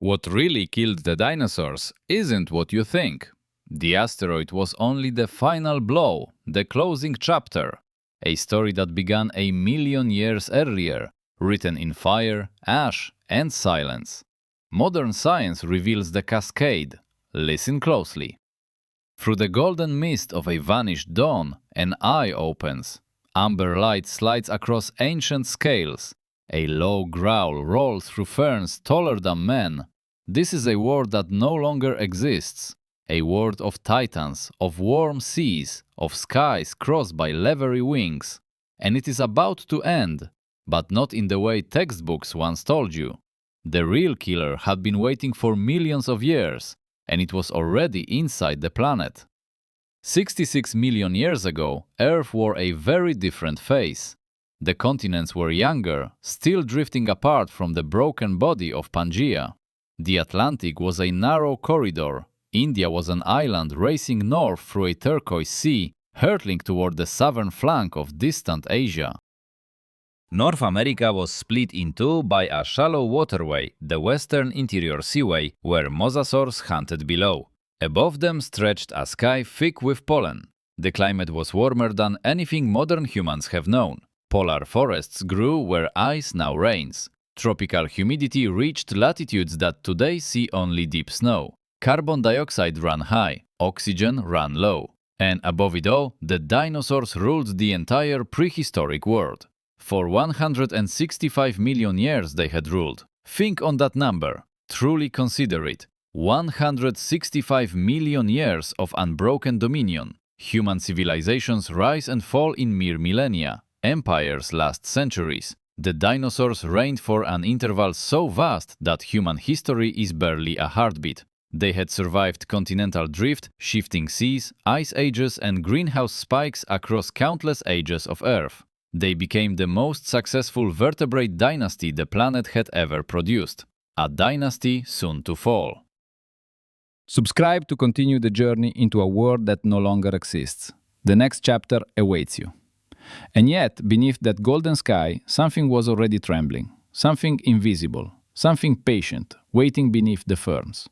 What really killed the dinosaurs isn't what you think. The asteroid was only the final blow, the closing chapter, a story that began a million years earlier, written in fire, ash, and silence. Modern science reveals the cascade. Listen closely. Through the golden mist of a vanished dawn, an eye opens. Amber light slides across ancient scales. A low growl rolls through ferns taller than men. This is a world that no longer exists. A world of titans, of warm seas, of skies crossed by leathery wings. And it is about to end, but not in the way textbooks once told you. The real killer had been waiting for millions of years, and it was already inside the planet. 66 million years ago, Earth wore a very different face. The continents were younger, still drifting apart from the broken body of Pangaea. The Atlantic was a narrow corridor. India was an island racing north through a turquoise sea, hurtling toward the southern flank of distant Asia. North America was split in two by a shallow waterway, the Western Interior Seaway, where mosasaurs hunted below. Above them stretched a sky thick with pollen. The climate was warmer than anything modern humans have known. Polar forests grew where ice now reigns. Tropical humidity reached latitudes that today see only deep snow. Carbon dioxide ran high, oxygen ran low. And above it all, the dinosaurs ruled the entire prehistoric world. For 165 million years they had ruled. Think on that number. Truly consider it. 165 million years of unbroken dominion. Human civilizations rise and fall in mere millennia. Empires last centuries. The dinosaurs reigned for an interval so vast that human history is barely a heartbeat. They had survived continental drift, shifting seas, ice ages, and greenhouse spikes across countless ages of Earth. They became the most successful vertebrate dynasty the planet had ever produced. A dynasty soon to fall. Subscribe to continue the journey into a world that no longer exists. The next chapter awaits you. And yet, beneath that golden sky, something was already trembling. Something invisible. Something patient, waiting beneath the ferns.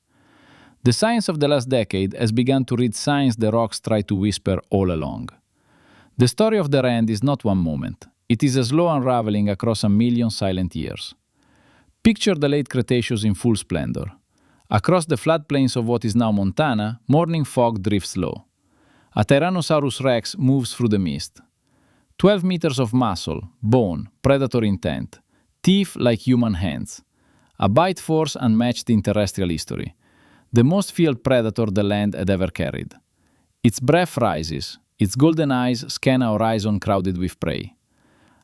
The science of the last decade has begun to read signs the rocks try to whisper all along. The story of their end is not one moment. It is a slow unraveling across a million silent years. Picture the late Cretaceous in full splendor. Across the floodplains of what is now Montana, morning fog drifts low. A Tyrannosaurus rex moves through the mist. 12 meters of muscle, bone, predator intent, teeth like human hands. A bite force unmatched in terrestrial history. The most feared predator the land had ever carried. Its breath rises. Its golden eyes scan a horizon crowded with prey.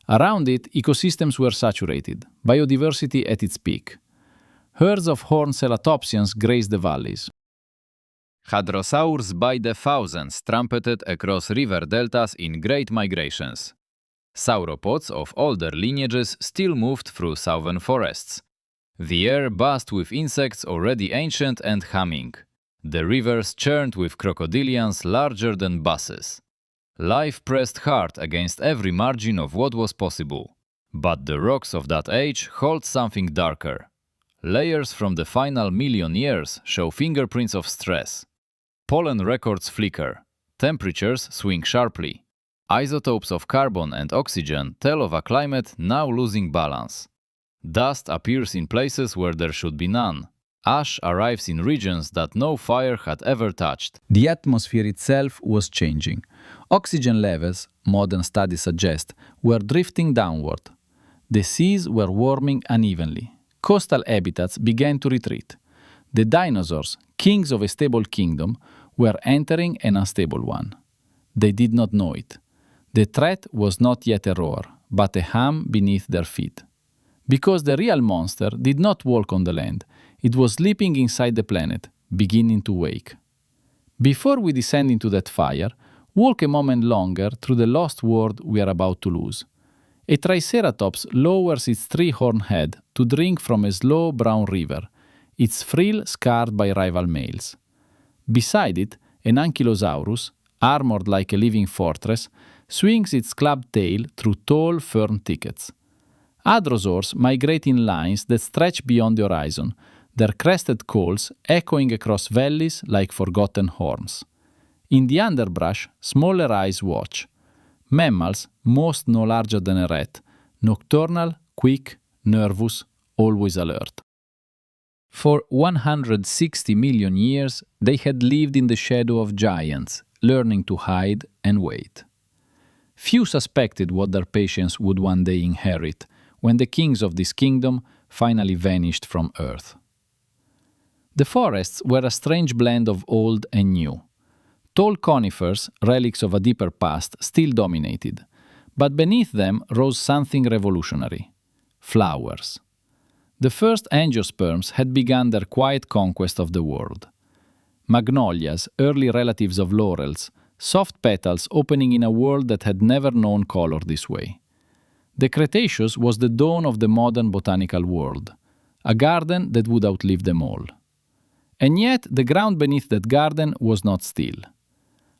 Around it, ecosystems were saturated, biodiversity at its peak. Herds of horned ceratopsians grazed the valleys. Hadrosaurs by the thousands trumpeted across river deltas in great migrations. Sauropods of older lineages still moved through southern forests. The air buzzed with insects already ancient and humming. The rivers churned with crocodilians larger than buses. Life pressed hard against every margin of what was possible. But the rocks of that age hold something darker. Layers from the final million years show fingerprints of stress. Pollen records flicker. Temperatures swing sharply. Isotopes of carbon and oxygen tell of a climate now losing balance. Dust appears in places where there should be none. Ash arrives in regions that no fire had ever touched. The atmosphere itself was changing. Oxygen levels, modern studies suggest, were drifting downward. The seas were warming unevenly. Coastal habitats began to retreat. The dinosaurs, kings of a stable kingdom, were entering an unstable one. They did not know it. The threat was not yet a roar, but a hum beneath their feet. Because the real monster did not walk on the land, it was sleeping inside the planet, beginning to wake. Before we descend into that fire, walk a moment longer through the lost world we are about to lose. A triceratops lowers its three-horned head to drink from a slow brown river, its frill scarred by rival males. Beside it, an ankylosaurus, armored like a living fortress, swings its clubbed tail through tall fern thickets. Hadrosaurs migrate in lines that stretch beyond the horizon, their crested calls echoing across valleys like forgotten horns. In the underbrush, smaller eyes watch. Mammals, most no larger than a rat, nocturnal, quick, nervous, always alert. For 160 million years, they had lived in the shadow of giants, learning to hide and wait. Few suspected what their patience would one day inherit, when the kings of this kingdom finally vanished from Earth. The forests were a strange blend of old and new. Tall conifers, relics of a deeper past, still dominated, but beneath them rose something revolutionary: flowers. The first angiosperms had begun their quiet conquest of the world. Magnolias, early relatives of laurels, soft petals opening in a world that had never known color this way. The Cretaceous was the dawn of the modern botanical world, a garden that would outlive them all. And yet, the ground beneath that garden was not still.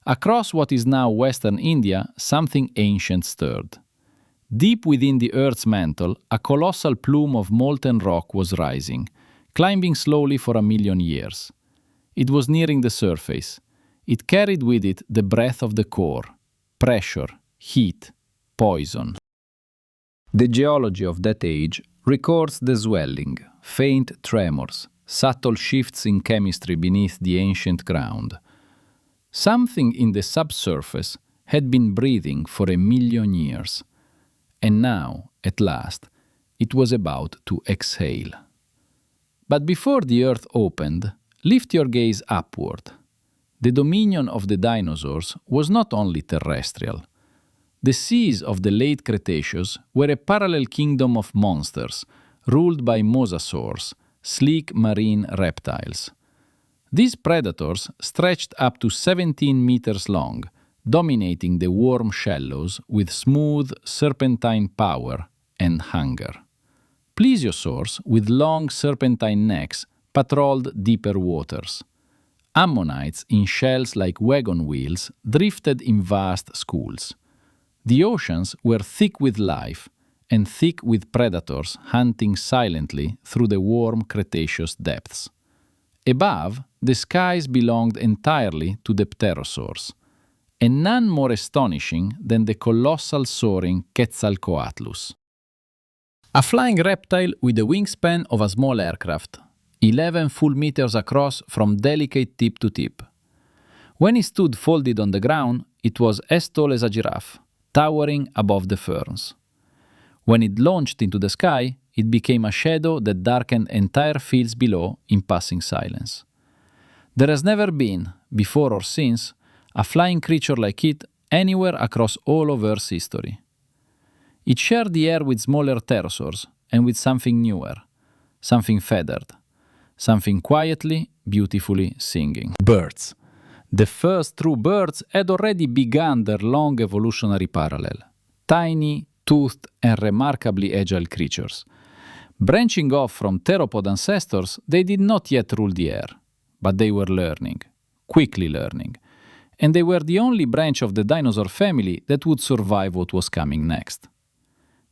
Across what is now western India, something ancient stirred. Deep within the Earth's mantle, a colossal plume of molten rock was rising, climbing slowly for 1,000,000 years. It was nearing the surface. It carried with it the breath of the core, pressure, heat, poison. The geology of that age records the swelling, faint tremors, subtle shifts in chemistry beneath the ancient ground. Something in the subsurface had been breathing for 1,000,000 years, and now, at last, it was about to exhale. But before the Earth opened, lift your gaze upward. The dominion of the dinosaurs was not only terrestrial. The seas of the late Cretaceous were a parallel kingdom of monsters, ruled by mosasaurs, sleek marine reptiles. These predators stretched up to 17 meters long, dominating the warm shallows with smooth, serpentine power and hunger. Plesiosaurs, with long serpentine necks, patrolled deeper waters. Ammonites in shells like wagon wheels drifted in vast schools. The oceans were thick with life and thick with predators hunting silently through the warm Cretaceous depths. Above, the skies belonged entirely to the pterosaurs, and none more astonishing than the colossal soaring Quetzalcoatlus. A flying reptile with the wingspan of a small aircraft, 11 full meters across from delicate tip to tip. When it stood folded on the ground, it was as tall as a giraffe, towering above the ferns. When it launched into the sky, it became a shadow that darkened entire fields below in passing silence. There has never been, before or since, a flying creature like it anywhere across all of Earth's history. It shared the air with smaller pterosaurs and with something newer, something feathered, something quietly, beautifully singing. Birds. The first true birds had already begun their long evolutionary parallel. Tiny, toothed, and remarkably agile creatures. Branching off from theropod ancestors, they did not yet rule the air, but they were learning, quickly learning, and they were the only branch of the dinosaur family that would survive what was coming next.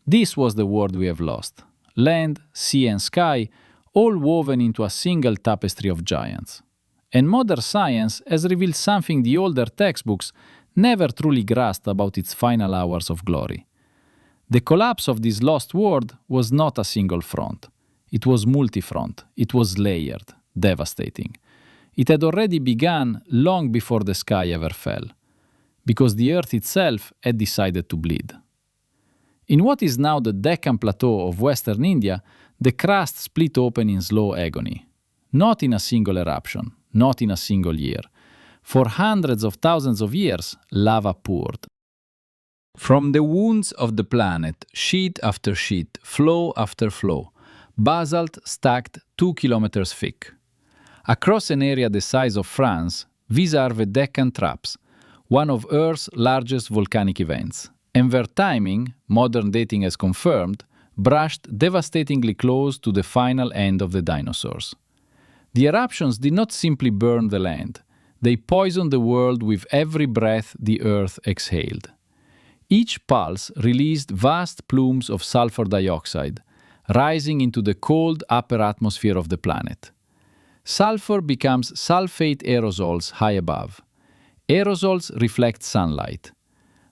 This was the world we have lost. Land, sea, and sky, all woven into a single tapestry of giants. And modern science has revealed something the older textbooks never truly grasped about its final hours of glory. The collapse of this lost world was not a single front. It was multi-front. It was layered, devastating. It had already begun long before the sky ever fell, because the earth itself had decided to bleed. In what is now the Deccan Plateau of western India, the crust split open in slow agony. Not in a single eruption, not in a single year. For hundreds of thousands of years, lava poured. From the wounds of the planet, sheet after sheet, flow after flow, basalt stacked 2 kilometers thick. Across an area the size of France, these are the Deccan Traps, one of Earth's largest volcanic events, and their timing, modern dating has confirmed, brushed devastatingly close to the final end of the dinosaurs. The eruptions did not simply burn the land, they poisoned the world with every breath the Earth exhaled. Each pulse released vast plumes of sulfur dioxide, rising into the cold upper atmosphere of the planet. Sulfur becomes sulfate aerosols high above. Aerosols reflect sunlight.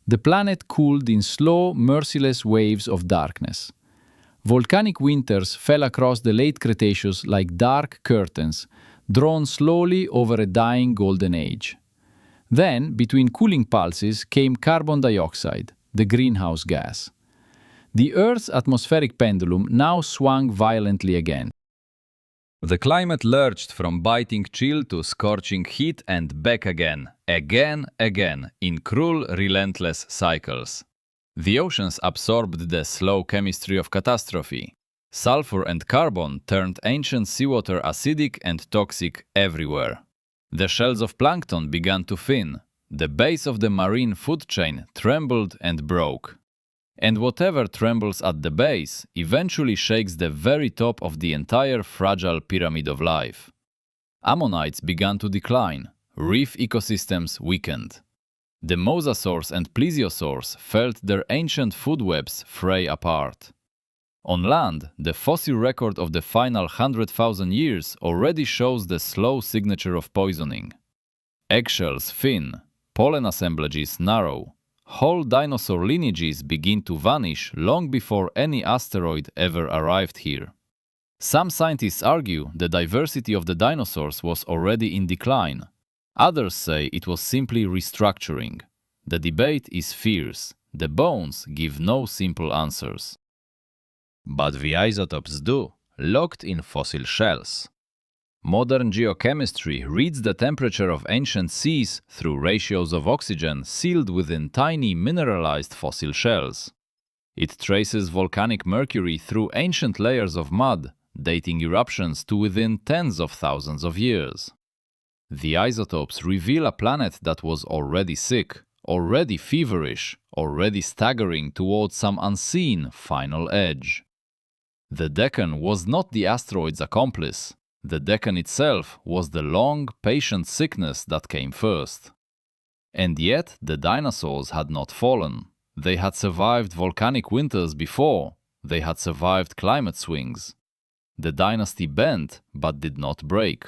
The planet cooled in slow, merciless waves of darkness. Volcanic winters fell across the late Cretaceous like dark curtains, drawn slowly over a dying golden age. Then, between cooling pulses, came carbon dioxide, the greenhouse gas. The Earth's atmospheric pendulum now swung violently again. The climate lurched from biting chill to scorching heat and back again, in cruel, relentless cycles. The oceans absorbed the slow chemistry of catastrophe. Sulfur and carbon turned ancient seawater acidic and toxic everywhere. The shells of plankton began to thin. The base of the marine food chain trembled and broke. And whatever trembles at the base eventually shakes the very top of the entire fragile pyramid of life. Ammonites began to decline. Reef ecosystems weakened. The mosasaurs and plesiosaurs felt their ancient food webs fray apart. On land, the fossil record of the final 100,000 years already shows the slow signature of poisoning. Eggshells thin, pollen assemblages narrow. Whole dinosaur lineages begin to vanish long before any asteroid ever arrived here. Some scientists argue the diversity of the dinosaurs was already in decline. Others say it was simply restructuring. The debate is fierce. The bones give no simple answers. But the isotopes do, locked in fossil shells. Modern geochemistry reads the temperature of ancient seas through ratios of oxygen sealed within tiny mineralized fossil shells. It traces volcanic mercury through ancient layers of mud, dating eruptions to within tens of thousands of years. The isotopes reveal a planet that was already sick, already feverish, already staggering towards some unseen final edge. The Deccan was not the asteroid's accomplice. The Deccan itself was the long, patient sickness that came first. And yet the dinosaurs had not fallen. They had survived volcanic winters before. They had survived climate swings. The dynasty bent, but did not break.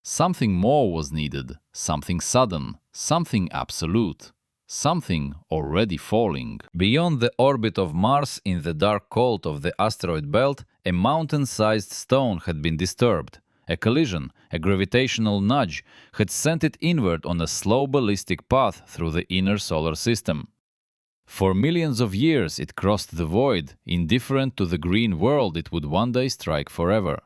Something more was needed, something sudden, something absolute, something already falling. Beyond the orbit of Mars in the dark cold of the asteroid belt, a mountain-sized stone had been disturbed. A collision, a gravitational nudge, had sent it inward on a slow ballistic path through the inner solar system. For millions of years it crossed the void, indifferent to the green world it would one day strike forever.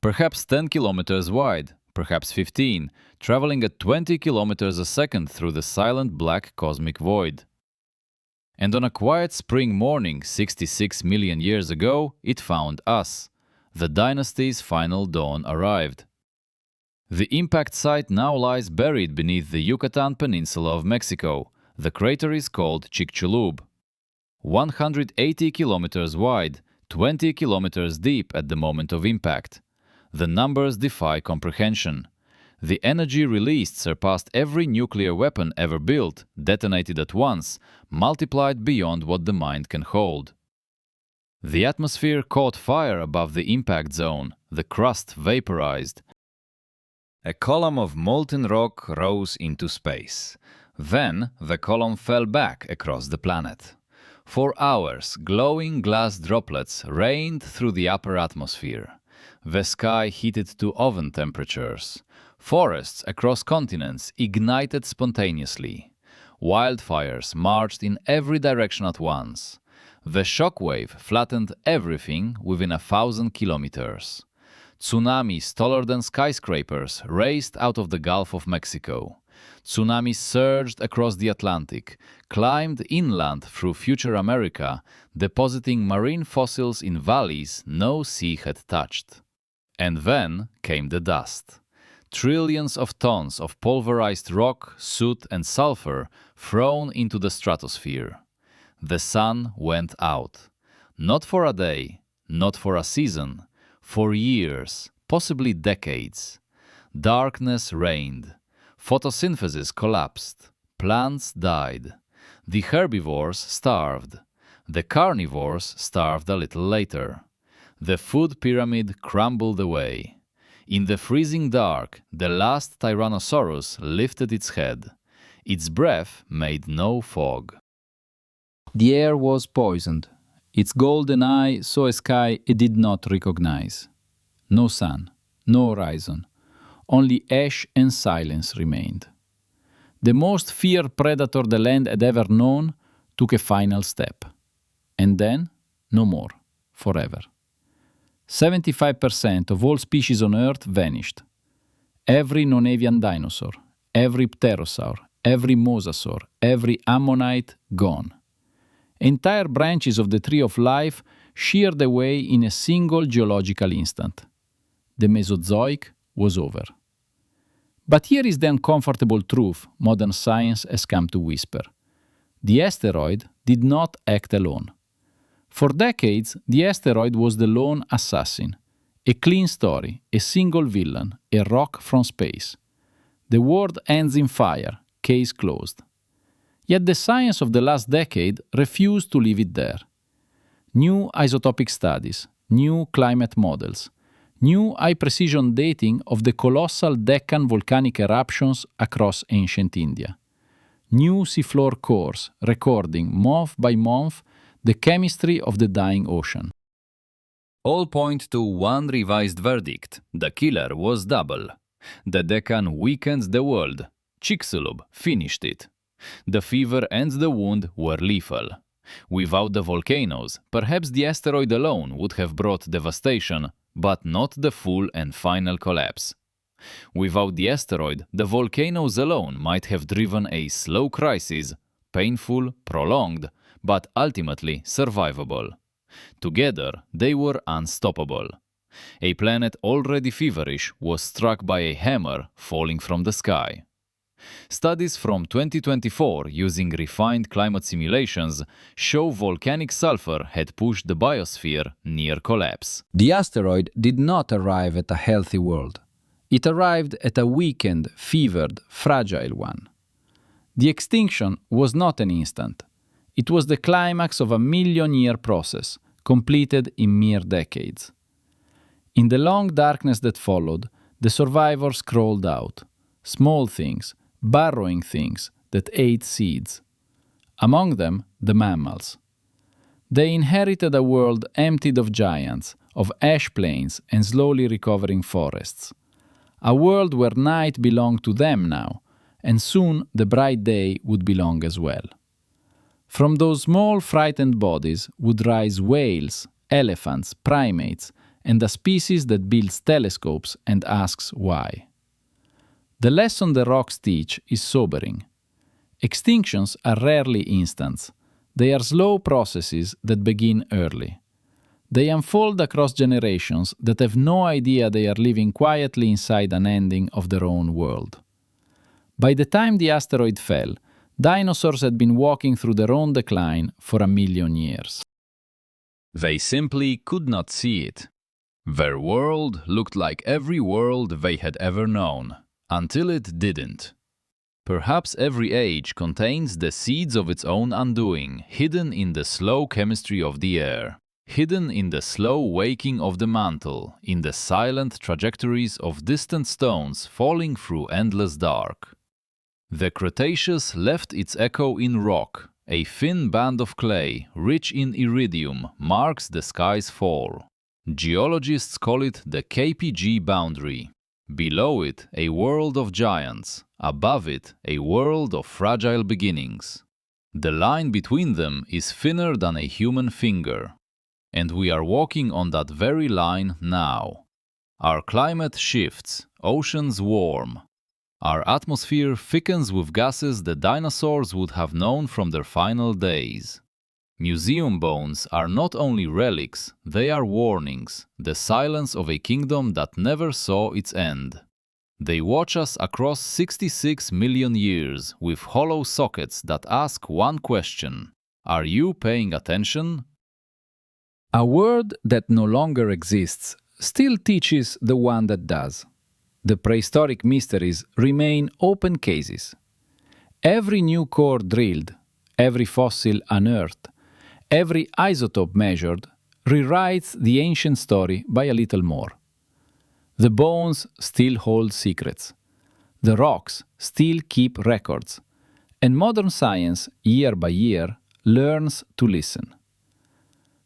Perhaps 10 kilometers wide, perhaps 15, traveling at 20 kilometers a second through the silent black cosmic void. And on a quiet spring morning 66 million years ago, it found us. The dynasty's final dawn arrived. The impact site now lies buried beneath the Yucatan Peninsula of Mexico. The crater is called Chicxulub. 180 kilometers wide, 20 kilometers deep at the moment of impact. The numbers defy comprehension. The energy released surpassed every nuclear weapon ever built, detonated at once, multiplied beyond what the mind can hold. The atmosphere caught fire above the impact zone, the crust vaporized. A column of molten rock rose into space. Then the column fell back across the planet. For hours, glowing glass droplets rained through the upper atmosphere. The sky heated to oven temperatures. Forests across continents ignited spontaneously. Wildfires marched in every direction at once. The shockwave flattened everything within 1,000 kilometers. Tsunamis taller than skyscrapers raced out of the Gulf of Mexico. Tsunamis surged across the Atlantic, climbed inland through future America, depositing marine fossils in valleys no sea had touched. And then came the dust. Trillions of tons of pulverized rock, soot and sulfur thrown into the stratosphere. The sun went out. Not for a day, not for a season, for years, possibly decades. Darkness reigned. Photosynthesis collapsed. Plants died. The herbivores starved. The carnivores starved a little later. The food pyramid crumbled away. In the freezing dark, the last Tyrannosaurus lifted its head. Its breath made no fog. The air was poisoned. Its golden eye saw a sky it did not recognize. No sun, no horizon. Only ash and silence remained. The most feared predator the land had ever known took a final step. And then, no more, forever. 75% of all species on Earth vanished. Every non-avian dinosaur, every pterosaur, every mosasaur, every ammonite gone. Entire branches of the tree of life sheared away in a single geological instant. The Mesozoic was over. But here is the uncomfortable truth modern science has come to whisper. The asteroid did not act alone. For decades, the asteroid was the lone assassin. A clean story, a single villain, a rock from space. The world ends in fire, case closed. Yet the science of the last decade refused to leave it there. New isotopic studies, new climate models, new high-precision dating of the colossal Deccan volcanic eruptions across ancient India. New seafloor cores recording month by month the chemistry of the dying ocean. All point to one revised verdict. The killer was double. The Deccan weakened the world. Chicxulub finished it. The fever and the wound were lethal. Without the volcanoes, perhaps the asteroid alone would have brought devastation, but not the full and final collapse. Without the asteroid, the volcanoes alone might have driven a slow crisis, painful, prolonged, but ultimately survivable. Together, they were unstoppable. A planet already feverish was struck by a hammer falling from the sky. Studies from 2024 using refined climate simulations show volcanic sulfur had pushed the biosphere near collapse. The asteroid did not arrive at a healthy world. It arrived at a weakened, fevered, fragile one. The extinction was not an instant. It was the climax of a million-year process, completed in mere decades. In the long darkness that followed, the survivors crawled out. Small things, burrowing things that ate seeds. Among them, the mammals. They inherited a world emptied of giants, of ash plains and slowly recovering forests. A world where night belonged to them now, and soon the bright day would belong as well. From those small frightened bodies would rise whales, elephants, primates, and a species that builds telescopes and asks why. The lesson the rocks teach is sobering. Extinctions are rarely instant. They are slow processes that begin early. They unfold across generations that have no idea they are living quietly inside an ending of their own world. By the time the asteroid fell, dinosaurs had been walking through their own decline for 1,000,000 years. They simply could not see it. Their world looked like every world they had ever known, until it didn't. Perhaps every age contains the seeds of its own undoing, hidden in the slow chemistry of the air, hidden in the slow waking of the mantle, in the silent trajectories of distant stones falling through endless dark. The Cretaceous left its echo in rock. A thin band of clay, rich in iridium, marks the sky's fall. Geologists call it the KPG boundary. Below it, a world of giants. Above it, a world of fragile beginnings. The line between them is thinner than a human finger. And we are walking on that very line now. Our climate shifts, oceans warm. Our atmosphere thickens with gases the dinosaurs would have known from their final days. Museum bones are not only relics, they are warnings, the silence of a kingdom that never saw its end. They watch us across 66 million years with hollow sockets that ask one question: are you paying attention? A world that no longer exists still teaches the one that does. The prehistoric mysteries remain open cases. Every new core drilled, every fossil unearthed, Every isotope measured rewrites the ancient story by a little more. The bones still hold secrets. The rocks still keep records. And modern science, year by year, learns to listen.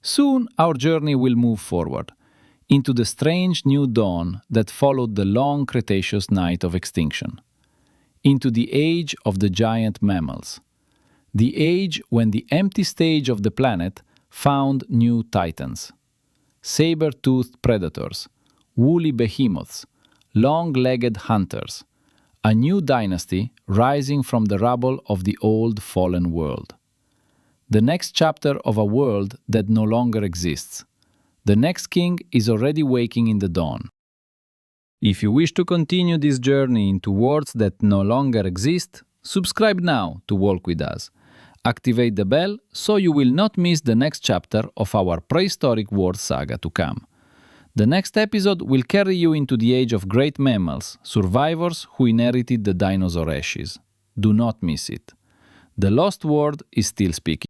Soon our journey will move forward, into the strange new dawn that followed the long Cretaceous night of extinction, into the age of the giant mammals, the age when the empty stage of the planet found new titans, saber-toothed predators, woolly behemoths, long-legged hunters, a new dynasty rising from the rubble of the old fallen world. The next chapter of a world that no longer exists. The next king is already waking in the dawn. If you wish to continue this journey into worlds that no longer exist, subscribe now to walk with us. Activate the bell so you will not miss the next chapter of our prehistoric world saga to come. The next episode will carry you into the age of great mammals, survivors who inherited the dinosaur ashes. Do not miss it. The lost world is still speaking.